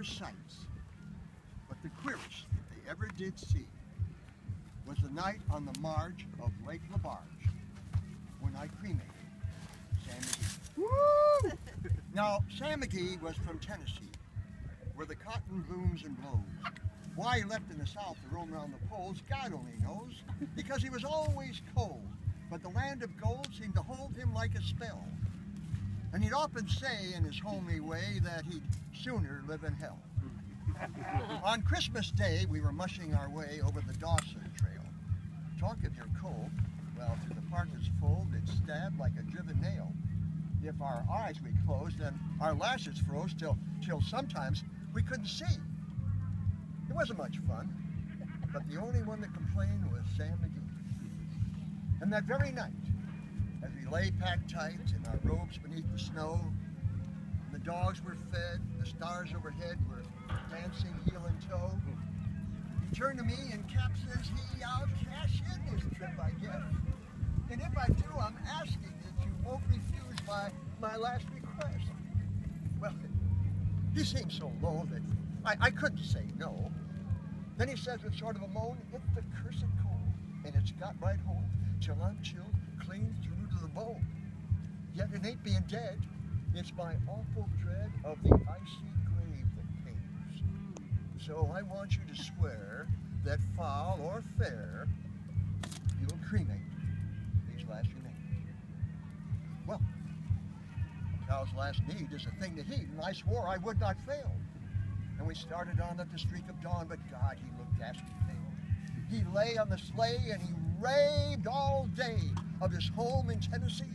sights, but the queerest they ever did see was the night on the marge of Lake LaBarge when I cremated Sam Magee. Woo! Now, Sam Magee was from Tennessee, where the cotton blooms and blows. Why he left in the South to roam around the poles, God only knows, because he was always cold, but the land of gold seemed to hold him like a spell. And he'd often say in his homely way that he'd sooner live in hell. On Christmas Day, we were mushing our way over the Dawson Trail. Talk of your cold, well, through the partner's fold, it stabbed like a driven nail. If our eyes we closed, then our lashes froze till sometimes we couldn't see. It wasn't much fun, but the only one that complained was Sam Magee. And that very night, as we lay packed tight in our robes beneath the snow, and the dogs were fed, the stars overhead were dancing heel and toe, he turned to me and Cap says I'll cash in this trip, I guess. And if I do, I'm asking that you won't refuse my last request. Well, he seemed so low that I couldn't say no. Then he says with sort of a moan, it's the cursed cold, and it's got right home till I'm chilled clean through to the bone. Yet it ain't being dead, it's my awful dread of the icy grave that pains. So I want you to swear that foul or fair, you'll cremate these last remains. Well, a cow's last need is a thing to heed, and I swore I would not fail. And we started on at the streak of dawn, but God, he looked ghastly pale. He lay on the sleigh and he raved all day of his home in Tennessee.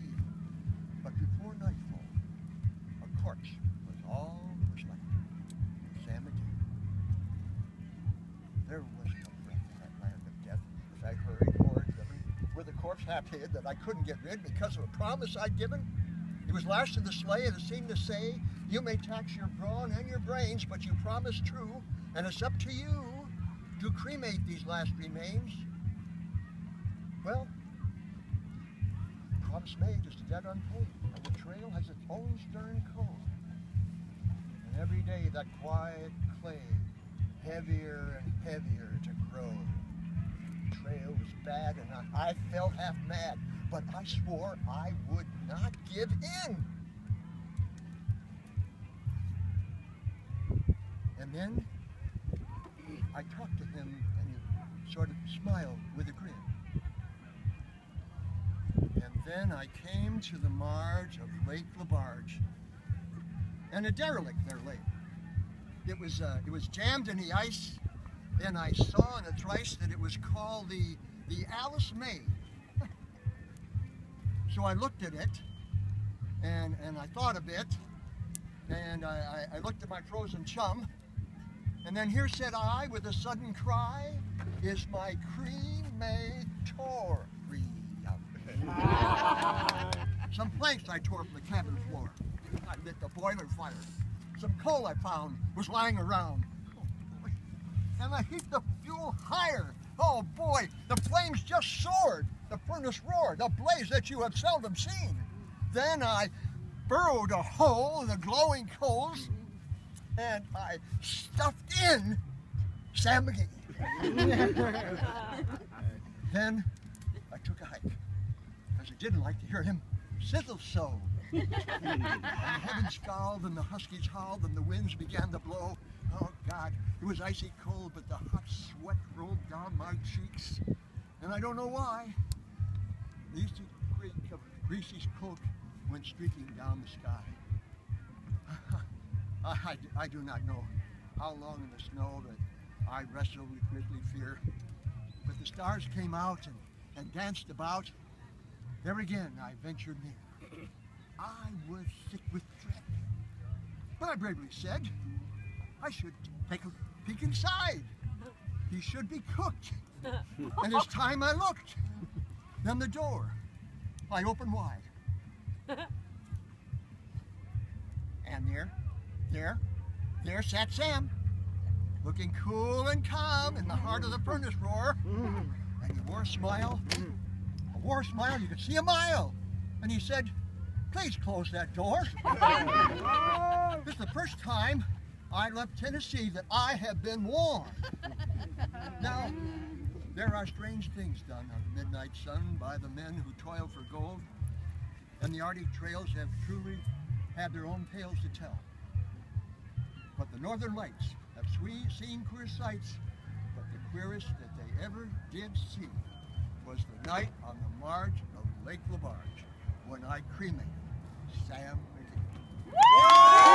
But before nightfall, a corpse was all that was left. Sam Magee. There was no breath in that land of death as I hurried towards where the corpse half hid that I couldn't get rid because of a promise I'd given. It was lashed to the sleigh and it seemed to say, you may tax your brawn and your brains, but you promised true, and it's up to you to cremate these last remains. Well, promise made is the debt unpaid, and the trail has its own stern code. And every day that quiet clay, heavier and heavier to grow. The trail was bad and I felt half mad, but I swore I would not give in. And then I talked to him and he sort of smiled with a grin. And then I came to the marge of Lake LaBarge, and a derelict there lay. It was jammed in the ice, and I saw in a trice that it was called the Alice May. So I looked at it, and I thought a bit, and I looked at my frozen chum, and then here said I, with a sudden cry, is my crematorium. Some planks I tore from the cabin floor. I lit the boiler fire. Some coal I found was lying around. Oh boy. And I heaped the fuel higher. Oh boy, the flames just soared. The furnace roared, a blaze that you have seldom seen. Then I burrowed a hole in the glowing coals, and I stuffed in Sam Magee. Then I took a hike, because I didn't like to hear him sizzle so. And the heavens scowled, and the huskies howled, and the winds began to blow. Oh God, it was icy cold, but the hot sweat rolled down my cheeks. And I don't know why. The easy creak of greasy smoke went streaking down the sky. I do not know how long in the snow that I wrestled with grisly fear, but the stars came out and danced about. There again I ventured near. I was sick with dread, but I bravely said I should take a peek inside. He should be cooked. And it's time I looked. Then the door I opened wide. And there sat Sam, looking cool and calm in the heart of the furnace roar. And he wore a smile, you could see a mile. And he said, please close that door. This is the first time I left Tennessee that I have been warned. Now, there are strange things done on the midnight sun by the men who toil for gold, and the Arctic trails have truly had their own tales to tell. But the Northern Lights have seen queer sights, but the queerest that they ever did see was the night on the marge of Lake LaBarge when I cremated Sam Magee.